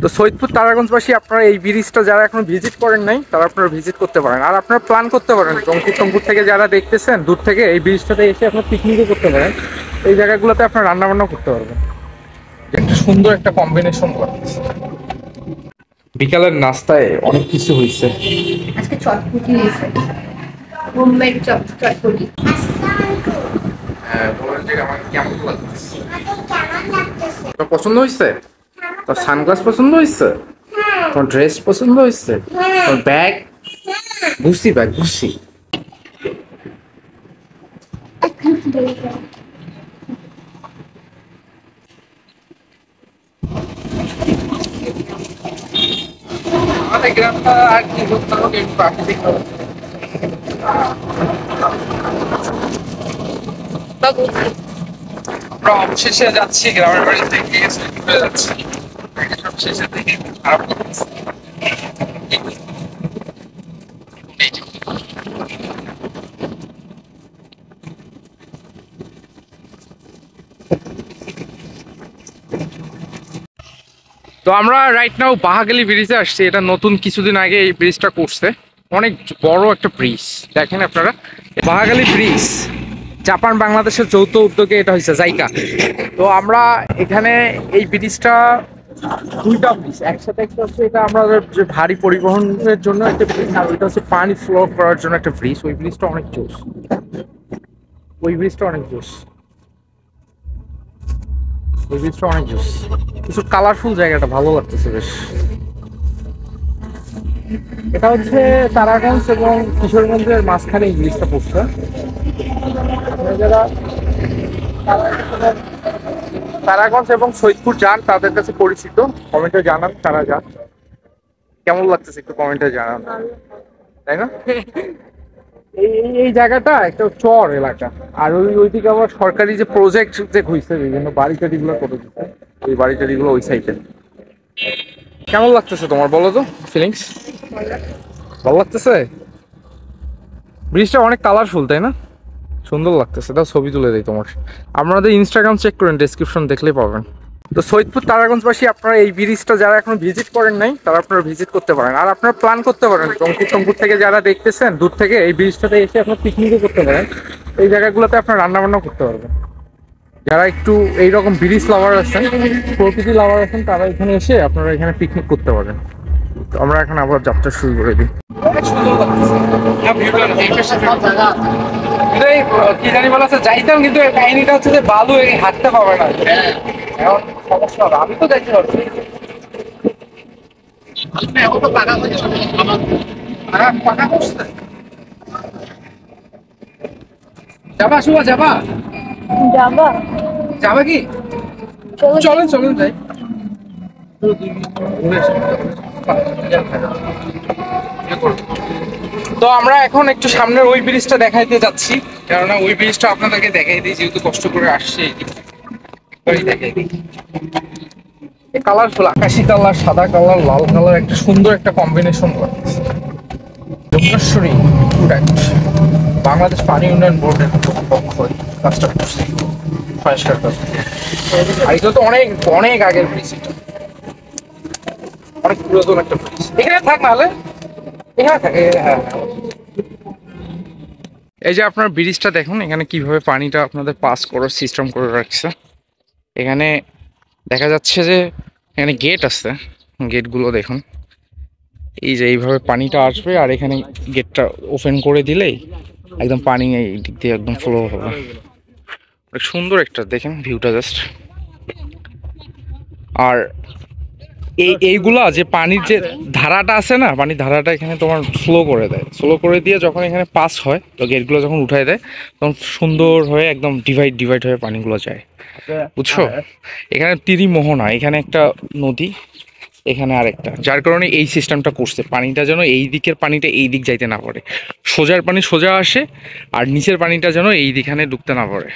তো সৈয়দপুর তারাগঞ্জবাসী আপনারা এই ব্রিজটা যারা এখনো ভিজিট করেন নাই তারা আপনারা ভিজিট করতে পারেন, আর আপনারা প্ল্যান করতে পারেন রংপুর টংপুর থেকে যারা দেখতেছেন দূর থেকে এই ব্রিজটাতে এসে আপনারা পিকনিকও করতে পারেন। এই জায়গাগুলোতে আপনারা রান্না বান্না করতে পারবেন। একটা সুন্দর একটা কম্বিনেশন করতেছে। বিকালের নাস্তায় অনেক কিছু হয়েছে। আজকে চটপটি হয়েছে, হোমমেড চটপটি। হ্যাঁ, তোমার জায়গা আমার কেমন লাগতেছে? তোমার পছন্দ হয়েছে? তোর সানগ্লাস পছন্দ হয়েছে? তোমার ড্রেস পছন্দ হয়েছে? তোর ব্যাগ? গুছি ব্যাগ, গুছি। আমাদের গ্রামটা আর কি বলতে হবে, একটু প্রাকৃতিক আমরা অবশেষে যাচ্ছি গ্রামের বাড়ি থেকে ঘুরে যাচ্ছি। সবশেষের দিকে খারাপ লাগতেছে। তো আমরা রাইট নাও বাহাগালি ব্রিজে আসছি। এটা নতুন কিছুদিন আগে এই ব্রিজটা করছে, অনেক বড় একটা ব্রিজ। দেখেন আপনারা বাহাগালি ব্রিজ জাপান বাংলাদেশের যৌথ উদ্যোগে এটা হয়েছে জাইকা। তো আমরা এখানে এই ব্রিজটা দুইটা ব্রিজ একসাথে, একটা হচ্ছে এটা আমাদের যে ভারী পরিবহনের জন্য একটা ব্রিজ, আর ওইটা হচ্ছে পানি ফ্লো করার জন্য একটা ব্রিজ। ওই ব্রিজটা অনেক জোস, ওই ব্রিজটা অনেক জোস, ওই ব্রিজটা অনেক জোস। কিছু কালারফুল জায়গাটা ভালো লাগতেছে বেশ। এটা হচ্ছে তারাগঞ্জ এবং কিশোরগঞ্জের মাঝখানে এই ব্রিজটা পড়ছে। যারা তারাগঞ্জ এবং সৈয়দপুর যান তাদের কাছে পরিচিত, কমেন্টে জানান তারা যান। কেমন লাগতেছে একটু কমেন্টে জানান, তাই না? এই এই জায়গাটা একটা চর এলাকা, আর ওইদিকে আবার সরকারি যে প্রজেক্ট যে হয়েছে বিভিন্ন বাড়ি টাড়িগুলো করে দিচ্ছে, ওই বাড়ি টাড়িগুলো ওই সাইডে। কেমন লাগতেছে তোমার বলো তো ফিলিংস? ভালো লাগতেছে? ব্রিজটা অনেক কালারফুল তাই না? সুন্দর লাগতেছে, তাও ছবি তুলে দেয় তোমার। আপনাদের ইনস্টাগ্রাম চেক করেন, ডেসক্রিপশন দেখলেই পাবেন। তো সৈয়দপুর তারাগঞ্জবাসী আপনারা এই ব্রিজটা যারা এখনো ভিজিট করেন নাই তারা আপনারা ভিজিট করতে পারেন, আর আপনারা প্ল্যান করতে পারেন রংপুর টংপুর থেকে যারা দেখতেছেন দূর থেকে এই ব্রিজটাতে এসে আপনারা পিকনিকও করতে পারেন। এই জায়গাগুলোতে আপনারা রান্না বান্না করতে পারবেন। যারা একটু এইরকম ব্রিজ লাভার আছেন, প্রকৃতি লাভার আছেন, তারা এখানে এসে আপনারা এখানে পিকনিক করতে পারেন। তো আমরা এখন আবার যাত্রা শুরু করে দিই। কি জানি বলা আছে, যাইতাম কিন্তু কাহিনীটা হচ্ছে যে বালু হাঁটতে পারবে না, এখন সমস্যা হবে। আমি তো যাইতে পারছি যাবা, শুভা যাবা? যাবা? যাবা কি? চলেন চলেন যাই। তো আমরা এখন একটু সামনের ওই ব্রিজটা দেখাইতে যাচ্ছি, কেননা ওই ব্রিজটা আপনাদেরকে দেখাই দিই, যেহেতু কষ্ট করে আসছে। দেখাই দিই কালারফুল, আকাশি কালার, সাদা কালার, লাল কালার, একটা সুন্দর একটা কম্বিনেশন করতেছে। যমুনেশ্বরী প্রোডাক্ট বাংলাদেশ পানি উন্নয়ন বোর্ডের পক্ষ কাজটা করছে, পরিষ্কার কাজ। আর এটা তো অনেক অনেক আগের ব্রিজ, এটা অনেক পুরাতন একটা ব্রিজ। এখানে থাক না হলে, এখানে থাকে। হ্যাঁ, এই যে আপনার ব্রিজটা দেখুন, এখানে কিভাবে পানিটা আপনাদের পাস করার সিস্টেম করে রাখছে। এখানে দেখা যাচ্ছে যে এখানে গেট আছে, গেটগুলো দেখুন। এই যে এইভাবে পানিটা আসবে, আর এখানে গেটটা ওপেন করে দিলেই একদম পানি এই দিক দিয়ে একদম ফ্লো হবে। অনেক সুন্দর একটা দেখেন ভিউটা জাস্ট। আর এইগুলা যে পানির যে ধারাটা আছে না, পানির ধারাটা এখানে তোমার স্লো করে দেয়। স্লো করে দিয়ে যখন এখানে পাস হয়, তো গেটগুলো যখন উঠায় দেয়, তখন সুন্দর হয়ে একদম ডিভাইড হয়ে পানিগুলো যায়, বুঝছো? এখানে তিরিমোহনা, এখানে একটা নদী, এখানে আরেকটা, যার কারণে এই সিস্টেমটা করছে। পানিটা যেন এই দিকের পানিটা এই দিক যাইতে না পারে, সোজার পানি সোজা আসে, আর নিচের পানিটা যেন এই দিকখানে ঢুকতে না পারে।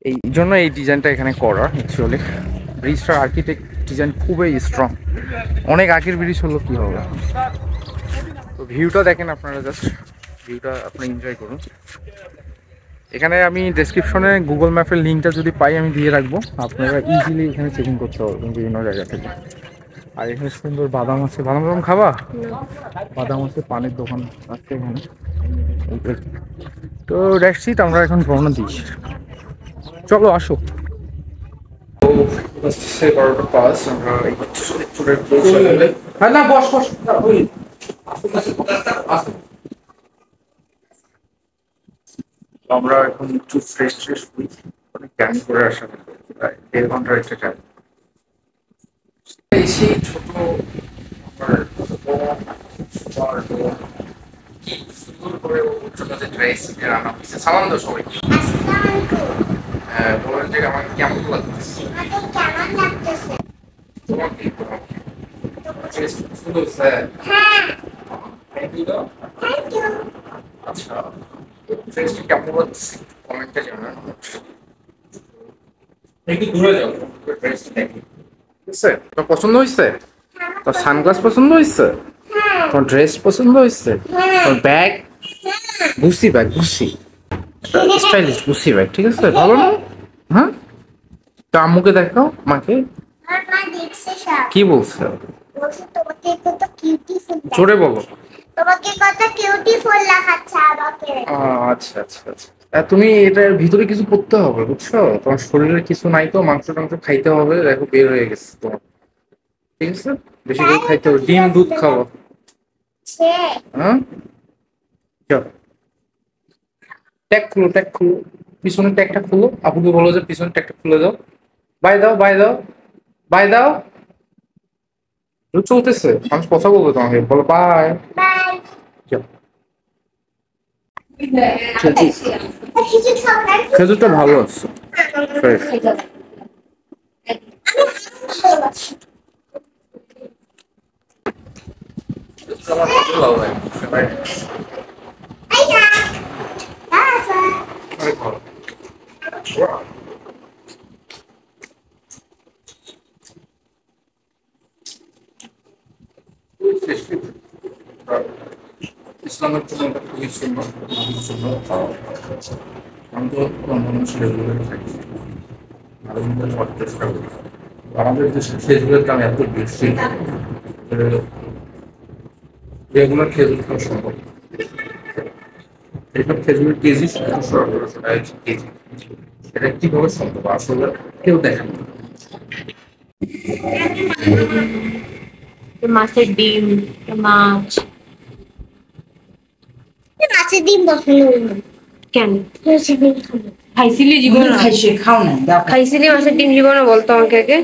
এই জন্য এই ডিজাইনটা এখানে করা। অ্যাকচুয়ালি ব্রিজটার আর্কিটেক্ট ডিজাইন খুবই স্ট্রং, অনেক আগের ব্রিজ হলো কি হবে। তো ভিউটা দেখেন আপনারা, জাস্ট ভিউটা আপনি এনজয় করুন। এখানে আমি ডেসক্রিপশনে গুগল ম্যাপের লিঙ্কটা যদি পাই আমি দিয়ে রাখবো, আপনারা ইজিলি এখানে চেকিং করতে পারবেন বিভিন্ন জায়গা থেকে। আর এখানে সুন্দর বাদাম আছে, বাদাম বাদাম খাবা? বাদাম আছে, পানির দোকান আছে এখানে। তো দেখছি আমরা এখন রওনা দিই, চলো আসো। হ্যাঁ না বস বস, আমরা এখন একটু ফ্রেশ ট্রেশ হই, অনেক জার্নি করে আসা, প্রায় 1.5 ঘন্টার একটা জার্নি। এসে ছোট আমার কি সুন্দর করে ছোট যে ড্রেস রান্না হয়েছে, সালাম দাও সবাই। হ্যাঁ বলেন যে আমাকে কেমন লাগতেছে, তোমাকে ড্রেস সুন্দর হয়েছে। থ্যাংক ইউ দাও। আচ্ছা ড্রেসটা কেমন লাগতেছে কমেন্টে জানান। একটু দূরে যাও, ড্রেসটা দেখি। ঠিক আছে, তোমার পছন্দ হয়েছে? তোর সানগ্লাস পছন্দ হয়েছে? তোমার ড্রেস পছন্দ হয়েছে? তোর bag? Gucci bag, Gucci stylish Gucci bag, ঠিক আছে ভালো না? হ্যাঁ তো আম্মুকে দেখাও, মাকে। কি বলছে? জোরে বলো। তোমাকে কত কিউটিফুল লাগাচ্ছে আমাকে। আচ্ছা আচ্ছা আচ্ছা, তুমি এটার ভিতরে কিছু করতে হবে বুঝছো, তোমার শরীরে কিছু নাই তো, মাংস টাংস খাইতে হবে, দেখো বের হয়ে গেছে তোমার, ঠিক আছে বেশি করে খাইতে হবে, ডিম দুধ খাও। হ্যাঁ চল, ট্যাগ খুলো, ট্যাগ খুলো, পিছনের ট্যাগটা খুলো, আপুকে বলো যে পিছনের ট্যাগটা খুলে দাও। বাই দাও, বাই দাও, বাই দাও। চলতেছে, মানুষ কথা বলবে তোমাকে, বলো বাই। খেজুরটা ভালো আছে, ফ্রেশ। আমার ভালো লাগে, ফেভারিট। অনেক ভালো। ইসলামের জন্য এটা খুবই সুন্দর, খুবই সুন্দর। আমি তো অন্যান্য ছেলেগুলো খাই, আরো কিন্তু খাওয়ার চেষ্টা করি। আমাদের দেশে খেজুরের দাম এত বেশি, রেগুলার খেজুর খাওয়া সম্ভব। এইসব খেজুরের কেজি 1700-1800 টাকা কেজি, এটা কিভাবে সম্ভব আসলে কেউ দেখেন না। মাছের ডিম, মাছ। মাছের ডিম পছন্দ না কেন? খাইছিলি জীবন? খাইছে খাও না খাইছিলি মাছের ডিম জীবনে? বলতো আমাকে আগে।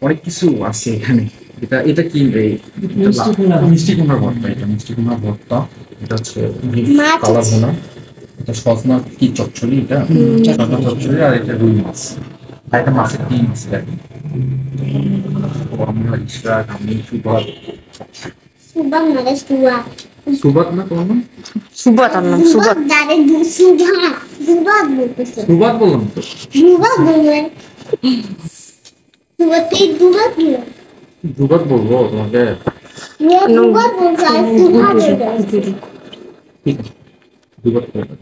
অনেক কিছু আছে এখানে। এটা এটা কি রে? মিষ্টি কুমড়ার ভর্তা, এটা মিষ্টি কুমড়ার ভর্তা। এটা হচ্ছে কালা ভুনা, এটা সজনা কি চচ্চড়ি, এটা সজনা চচ্চড়ি, আর এটা রুই মাছ, আর এটা মাছের ডিম আছে আর কি। আমরা ইশরাক, আমি সুবাদ। সুবাদ মানে সুয়া। সুবাদ না তোমার নাম? সুবাদ আর নাম সুবাদ। দাঁড়ে সুবাদ, সুবাদ বলতেছে। সুবাদ বললাম তো। সুবাদ বলবে। সুবাদ কি সুবাদ কি? সুবাদ বলবো তোমাকে? সুবাদ বলছে, সুবাদ বলছে। ঠিক আছে সুবাদ বলবো।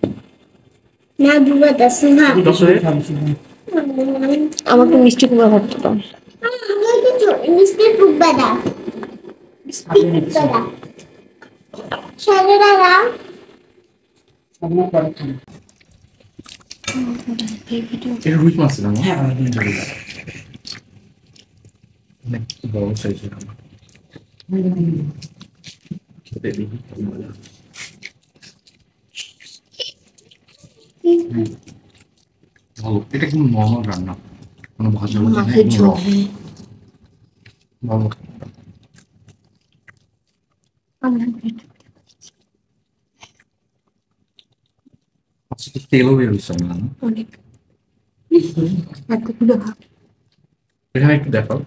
না সুবাদ আর সুবাদ। আমাকে মিষ্টি কুমড়া ভর্তা দাও। মিষ্টি কুমড়া দাও। মিষ্টি কুমড়া দাও। সাজনা দাও। এটা রুই মাছ না? হ্যাঁ অনেক বড় সাইজের আমার, খেতে দেখি ভালো। এটা কিন্তু নর্মাল রান্না, কোনো ভাজা ভাজি নেই, একদম raw। ভালো। আচ্ছা তো তেলও বের হচ্ছে না? অনেক এতগুলো এখানে একটু দেখাও।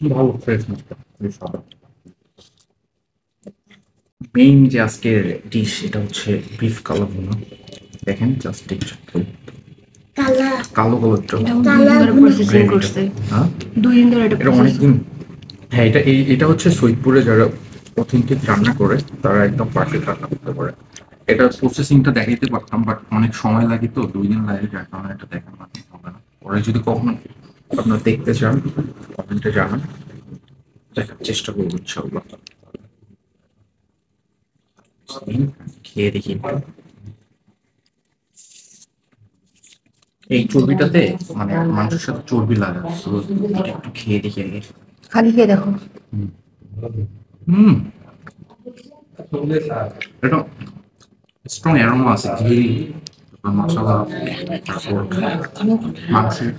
ভালো ফ্রেশ মাছটা, খুবই সাদা। মেইন যে আজকের ডিশ এটা হচ্ছে বিফ কালা ভুনা। দেখেন জাস্ট কালা কালো কালারটা, প্রসেসিং করছে। হ্যাঁ 2 দিন ধরে এটা অনেকদিন। হ্যাঁ এটা এটা হচ্ছে সৈয়দপুরে যারা অথেন্টিক রান্না করে তারা একদম পারফেক্ট রান্না করতে পারে। এটা প্রসেসিংটা দেখাইতে পারতাম, বাট অনেক সময় লাগে, তো 2 দিন লাগে, যার কারণে এটা দেখানো হবে না। পরে যদি কখনো আপনারা দেখতে চান কমেন্টে জানান, দেখার চেষ্টা করবো ইনশাআল্লাহ। খেয়ে দেখি একটু। এই চর্বিটাতে মানে মাংসের সাথে চর্বি লাগা, তো এটা একটু খেয়ে দেখি আগে। খালি খেয়ে দেখো। হুম, এটা স্ট্রং অ্যারোমা আছে, ঘি, মশলা, তারপর মাংসের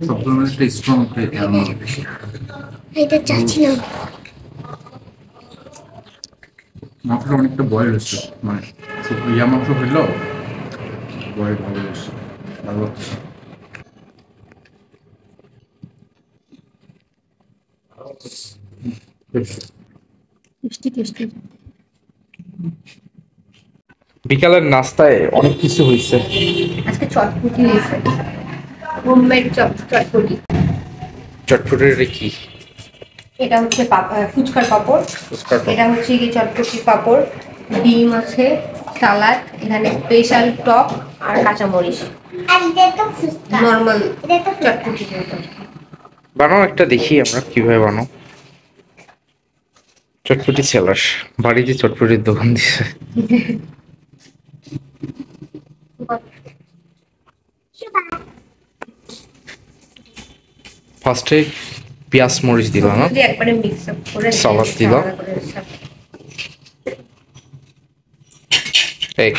সব ধরনের একটা স্ট্রং অ্যারোমা। এটা চাচ্ছি না। মাংসটা অনেকটা বয়েল হচ্ছে, মানে ইয়া মাংস হইলেও বয়েল ভালো হচ্ছে, ভালো হচ্ছে। Tasty tasty. বিকালের নাস্তায় অনেক কিছু হয়েছে। আজকে চটপটি হয়েছে, হোমমেড চটপটি। চটপটির কি? এটা হচ্ছে ফুচকার পাপড়, ফুচকার পাপড়। এটা হচ্ছে কি চটপটি পাপড়, ডিম আছে, সালাদ, এখানে স্পেশাল টক আর কাঁচামরিচ। নর্মাল চটপটি। বানাও একটা, দেখি আমরা কিভাবে বানাও। চটপটি সেলার বাড়িতে চটপটির দোকান দিছে। ফার্স্টে পেঁয়াজ মরিচ দিল না, যদি একবারে মিক্স আপ করে সালাদ দিল। এই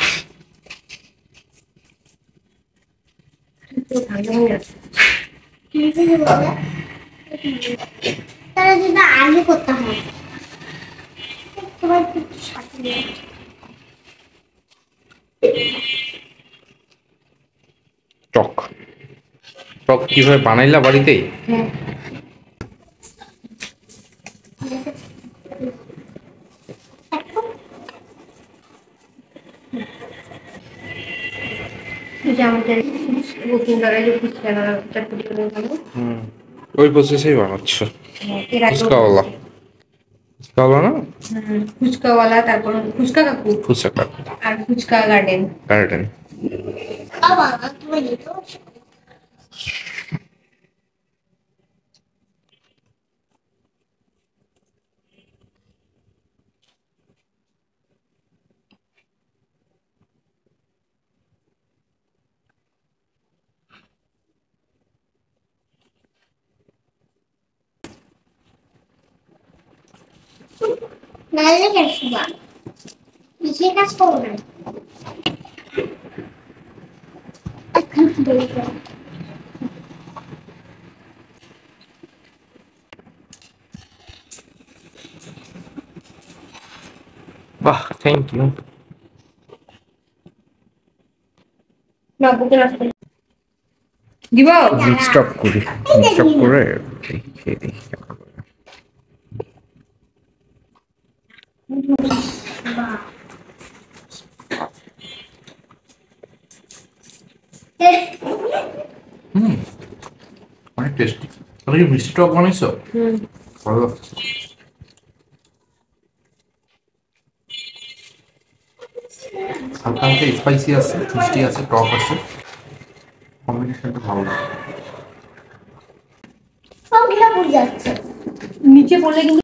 তারা যদি আগে করতে হয় তোমার কিছু সাথে টক টক কিভাবে বানাইলা বাড়িতেই? আমাদের বুকিং করা যে ফুচকা চটপটি করে খাবো। ওই প্রসেসেই বানাচ্ছ? এর আগে ফুচকাওয়ালা, ফুচকাওয়ালা না? ফুচকাওয়ালা, তারপর ফুচকা কাকু ফুচকা আর ফুচকা গার্ডেন। গার্ডেন। নালে কেসবা নিচে কাজ করো না। বাহ, থ্যাংক ইউ। না বুকে আসতে দিব। মিক্সড আপ করি, মিক্সড আপ করে খেয়ে দিই। অনেক টেস্টি। তাহলে কি মিষ্টি টক বানাইছো? ভালো। হালকা হালকা স্পাইসি আছে, মিষ্টি আছে, টক আছে, কম্বিনেশনটা ভালো লাগে। নিচে পড়লে কিন্তু